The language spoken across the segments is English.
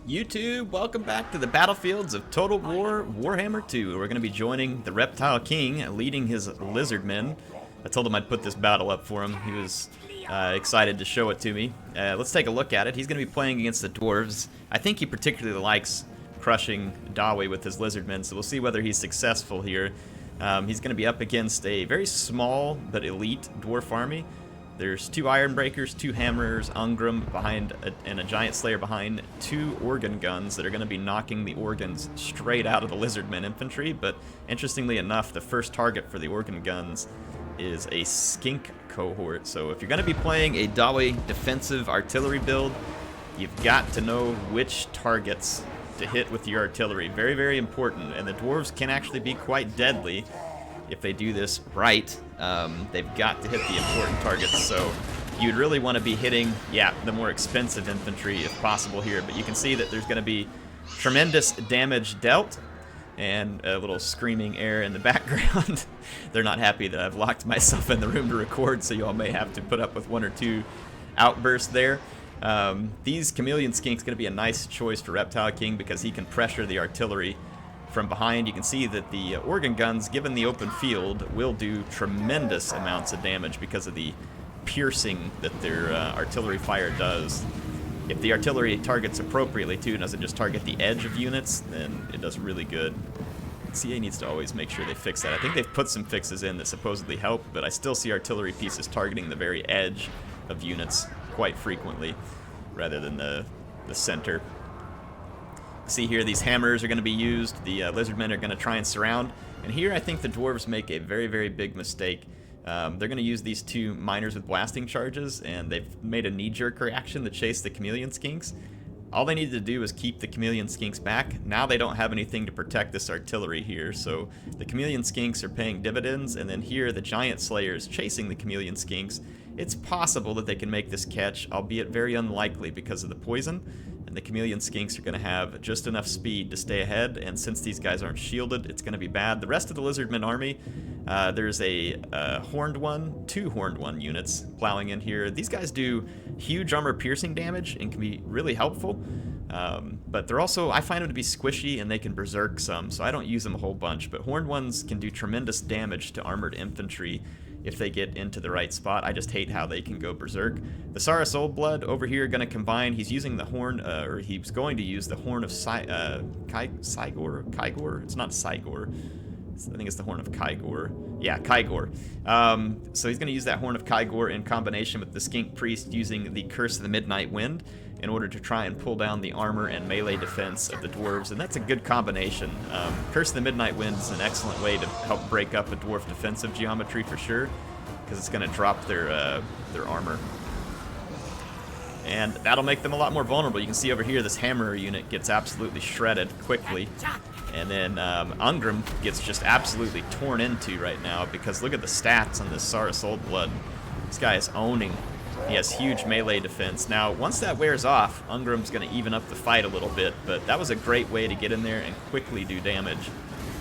YouTube, welcome back to the battlefields of Total War Warhammer 2. We're going to be joining the Reptile King, leading his lizard men. I told him I'd put this battle up for him. He was excited to show it to me. Let's take a look at it. He's going to be playing against the dwarves. I think he particularly likes crushing Dawe with his lizard men, so we'll see whether he's successful here. He's going to be up against a very small but elite dwarf army. There's 2 Iron Breakers, 2 Hammers, Ungrim behind, and a Giant Slayer behind, 2 Organ Guns that are going to be knocking the organs straight out of the Lizardmen infantry. But interestingly enough, the first target for the Organ Guns is a Skink cohort. So if you're going to be playing a Dawe defensive artillery build, you've got to know which targets to hit with your artillery. Very, very important. And the dwarves can actually be quite deadly if they do this right. They've got to hit the important targets, so you'd really want to be hitting, the more expensive infantry if possible here. But you can see that there's going to be tremendous damage dealt, and a little screaming air in the background. They're not happy that I've locked myself in the room to record, so you all may have to put up with 1 or 2 outbursts there. These Chameleon Skink's going to be a nice choice for Reptile King because he can pressure the artillery from behind. You can see that the organ guns, given the open field, will do tremendous amounts of damage because of the piercing that their artillery fire does. If the artillery targets appropriately too, doesn't just target the edge of units, then it does really good. CA needs to always make sure they fix that. I think they've put some fixes in that supposedly help, but I still see artillery pieces targeting the very edge of units quite frequently rather than the center. See here, these hammers are going to be used. The lizardmen are going to try and surround. And here I think the dwarves make a very, very big mistake. They're going to use these 2 miners with blasting charges, and they've made a knee-jerk reaction to chase the Chameleon Skinks. All they needed to do was keep the Chameleon Skinks back. Now they don't have anything to protect this artillery here, so the Chameleon Skinks are paying dividends, and then here the Giant Slayer is chasing the Chameleon Skinks. It's possible that they can make this catch, albeit very unlikely because of the poison. And the Chameleon Skinks are going to have just enough speed to stay ahead, and since these guys aren't shielded, it's going to be bad. The rest of the Lizardmen army, there's a Horned One, 2 Horned One units plowing in here. These guys do huge armor-piercing damage and can be really helpful, but they're also, I find them to be squishy, and they can berserk some, so I don't use them a whole bunch. But Horned Ones can do tremendous damage to armored infantry if they get into the right spot. I just hate how they can go berserk. The Saurus Oldblood over here going to combine. He's using the horn, or he's going to use the horn of Kygor? It's not Sigor. I think it's the horn of Kygor. Yeah, Kygor. So he's going to use that horn of Kygor in combination with the Skink Priest using the Curse of the Midnight Wind in order to try and pull down the armor and melee defense of the dwarves, and that's a good combination. Curse of the Midnight Wind is an excellent way to help break up a dwarf defensive geometry for sure, because it's going to drop their armor. And that'll make them a lot more vulnerable. You can see over here this Hammer unit gets absolutely shredded quickly. And then Ungrim gets just absolutely torn into right now because look at the stats on this Saurus Oldblood. This guy is owning. He has huge melee defense. Now, once that wears off, Ungrim's going to even up the fight a little bit, but that was a great way to get in there and quickly do damage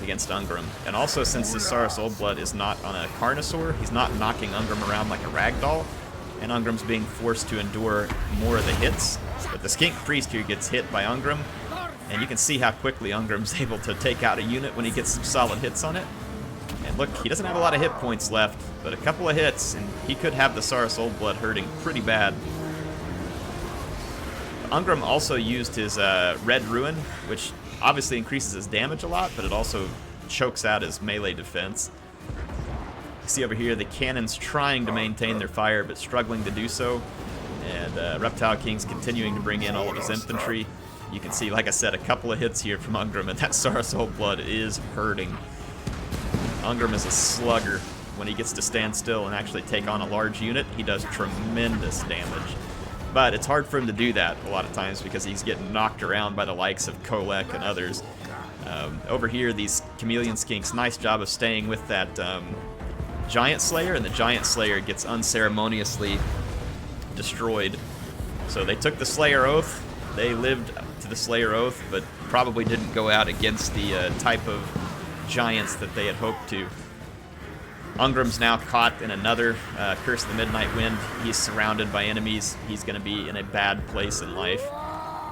against Ungrim. And also, since this Saurus Oldblood is not on a Carnosaur, he's not knocking Ungrim around like a ragdoll, and Ungrim's being forced to endure more of the hits. But the Skink Priest here gets hit by Ungrim, and you can see how quickly Ungrim's able to take out a unit when he gets some solid hits on it. And look, he doesn't have a lot of hit points left, but a couple of hits, and he could have the Saurus Oldblood hurting pretty bad. Ungrim also used his Red Ruin, which obviously increases his damage a lot, but it also chokes out his melee defense. You see over here the cannons trying to maintain their fire, but struggling to do so. And Reptile King's continuing to bring in all of his infantry. You can see, like I said, a couple of hits here from Ungrim, and that Saurus Oldblood is hurting. Ungrim is a slugger. When he gets to stand still and actually take on a large unit, he does tremendous damage. But it's hard for him to do that a lot of times because he's getting knocked around by the likes of Kolek and others. Over here, these Chameleon Skinks, nice job of staying with that Giant Slayer, and the Giant Slayer gets unceremoniously destroyed. So they took the Slayer Oath. They lived to the Slayer Oath, but probably didn't go out against the type of giants that they had hoped to. Ungrim's now caught in another Curse of the Midnight Wind. He's surrounded by enemies. He's going to be in a bad place in life.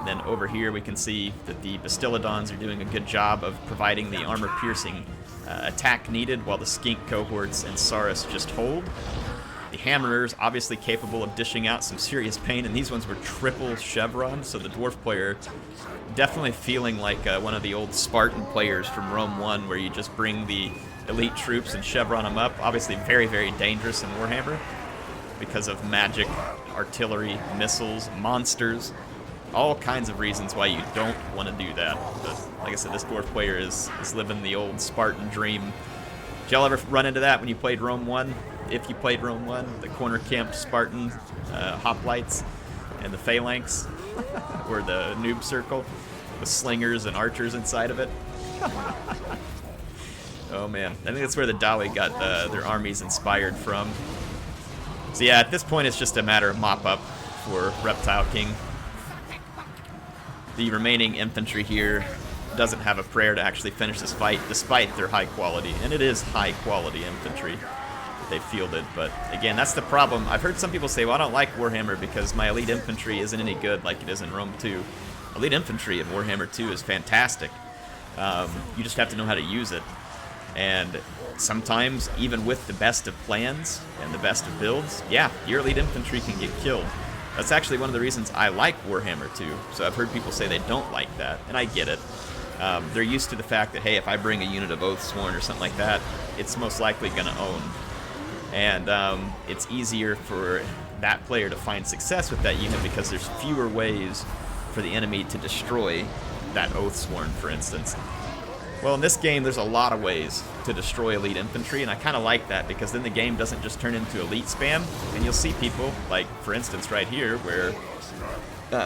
And then over here we can see that the Bastiladons are doing a good job of providing the armor-piercing attack needed, while the Skink cohorts and Saurus just hold. The Hammerers obviously capable of dishing out some serious pain, and these ones were triple chevron, so the Dwarf player definitely feeling like one of the old Spartan players from Rome 1, where you just bring the elite troops and chevron them up. Obviously very, very dangerous in Warhammer because of magic, artillery, missiles, monsters, all kinds of reasons why you don't want to do that. But like I said, this Dwarf player is living the old Spartan dream. Did y'all ever run into that when you played Rome 1? If you played Rome 1, the corner camped Spartan hoplites and the phalanx, or the noob circle with slingers and archers inside of it. Oh man, I think that's where the Dali got their armies inspired from. So yeah, at this point it's just a matter of mop-up for Reptile King. The remaining infantry here doesn't have a prayer to actually finish this fight, despite their high quality, and it is high quality infantry that they fielded. But again, that's the problem. I've heard some people say, well, I don't like Warhammer because my elite infantry isn't any good like it is in Rome 2. Elite infantry in Warhammer 2 is fantastic. You just have to know how to use it. And sometimes, even with the best of plans and the best of builds, yeah, your elite infantry can get killed. That's actually one of the reasons I like Warhammer 2. So I've heard people say they don't like that, and I get it. They're used to the fact that, hey, if I bring a unit of Oathsworn or something like that, it's most likely going to own. And it's easier for that player to find success with that unit because there's fewer ways for the enemy to destroy that Oathsworn, for instance. Well, in this game, there's a lot of ways to destroy elite infantry, and I kind of like that because then the game doesn't just turn into elite spam, and you'll see people, like, for instance, right here, where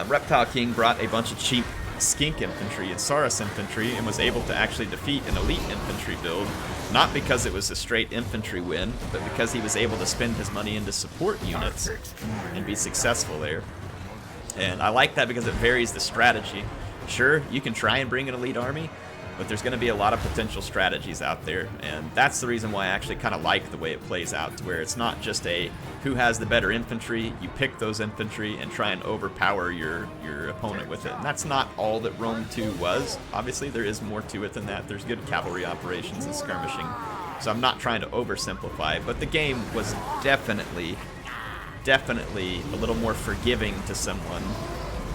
Reptile King brought a bunch of cheap Skink infantry and Saurus infantry and was able to actually defeat an elite infantry build, not because it was a straight infantry win, but because he was able to spend his money into support units and be successful there. And I like that because it varies the strategy. Sure, you can try and bring an elite army, but there's going to be a lot of potential strategies out there, and that's the reason why I actually kind of like the way it plays out, to where it's not just a who has the better infantry, you pick those infantry and try and overpower your opponent with it. And that's not all that Rome 2 was. Obviously, there is more to it than that. There's good cavalry operations and skirmishing, so I'm not trying to oversimplify, but the game was definitely a little more forgiving to someone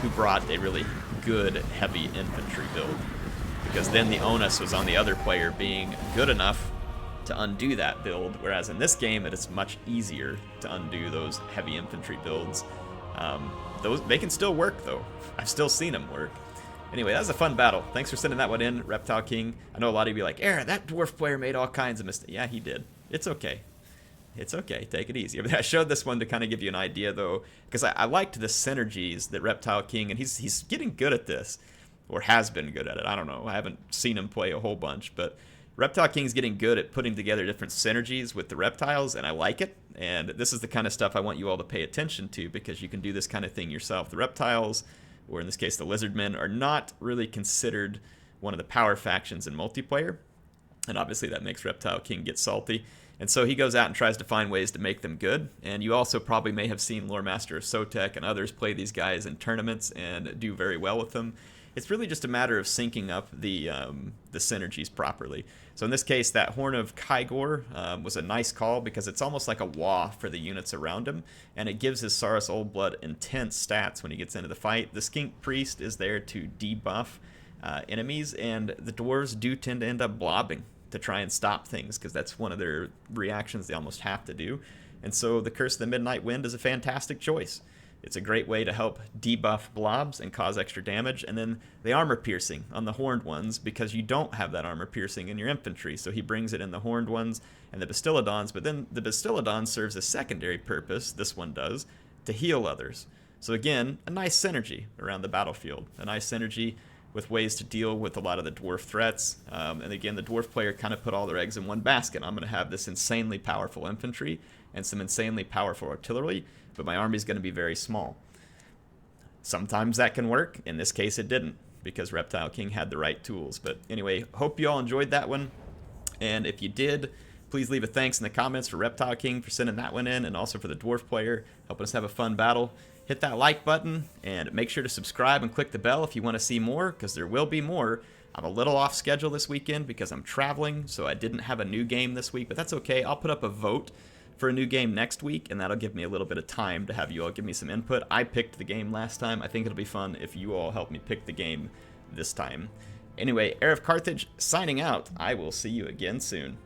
who brought a really good heavy infantry build. Because then the onus was on the other player being good enough to undo that build, whereas in this game it is much easier to undo those heavy infantry builds. They can still work though. I've still seen them work. Anyway, that was a fun battle. Thanks for sending that one in, Reptile King. I know a lot of you be like, Aaron, that dwarf player made all kinds of mistakes. Yeah, he did. It's okay. It's okay. Take it easy. I showed this one to kind of give you an idea though, because I liked the synergies that Reptile King, and he's getting good at this. Or has been good at it. I don't know. I haven't seen him play a whole bunch, but Reptile King's getting good at putting together different synergies with the reptiles, and I like it. And this is the kind of stuff I want you all to pay attention to, because you can do this kind of thing yourself. The reptiles, or in this case the lizardmen, are not really considered one of the power factions in multiplayer, and obviously that makes Reptile King get salty. And so he goes out and tries to find ways to make them good. And you also probably may have seen Lore Master of Sotek and others play these guys in tournaments and do very well with them. It's really just a matter of syncing up the synergies properly. So in this case, that Horn of Kygor was a nice call because it's almost like a wah for the units around him, and it gives his Saurus Old Blood intense stats when he gets into the fight. The Skink Priest is there to debuff enemies, and the dwarves do tend to end up blobbing to try and stop things because that's one of their reactions they almost have to do. And so the Curse of the Midnight Wind is a fantastic choice. It's a great way to help debuff blobs and cause extra damage. And then the armor piercing on the horned ones, because you don't have that armor piercing in your infantry. So he brings it in the horned ones and the Bastiladons, but then the Bastiladon serves a secondary purpose, this one does, to heal others. So again, a nice synergy around the battlefield. A nice synergy with ways to deal with a lot of the dwarf threats. And again, the dwarf player kind of put all their eggs in one basket. I'm going to have this insanely powerful infantry and some insanely powerful artillery, but my army's going to be very small. Sometimes that can work. In this case, it didn't, because Reptile King had the right tools. But anyway, hope you all enjoyed that one. And if you did, please leave a thanks in the comments for Reptile King for sending that one in, and also for the dwarf player helping us have a fun battle. hit that like button, and make sure to subscribe and click the bell if you want to see more, because there will be more. I'm a little off schedule this weekend because I'm traveling, so I didn't have a new game this week, but that's okay. I'll put up a vote for a new game next week, and that'll give me a little bit of time to have you all give me some input. I picked the game last time. I think it'll be fun if you all help me pick the game this time. Anyway, HeirofCarthage signing out. I will see you again soon.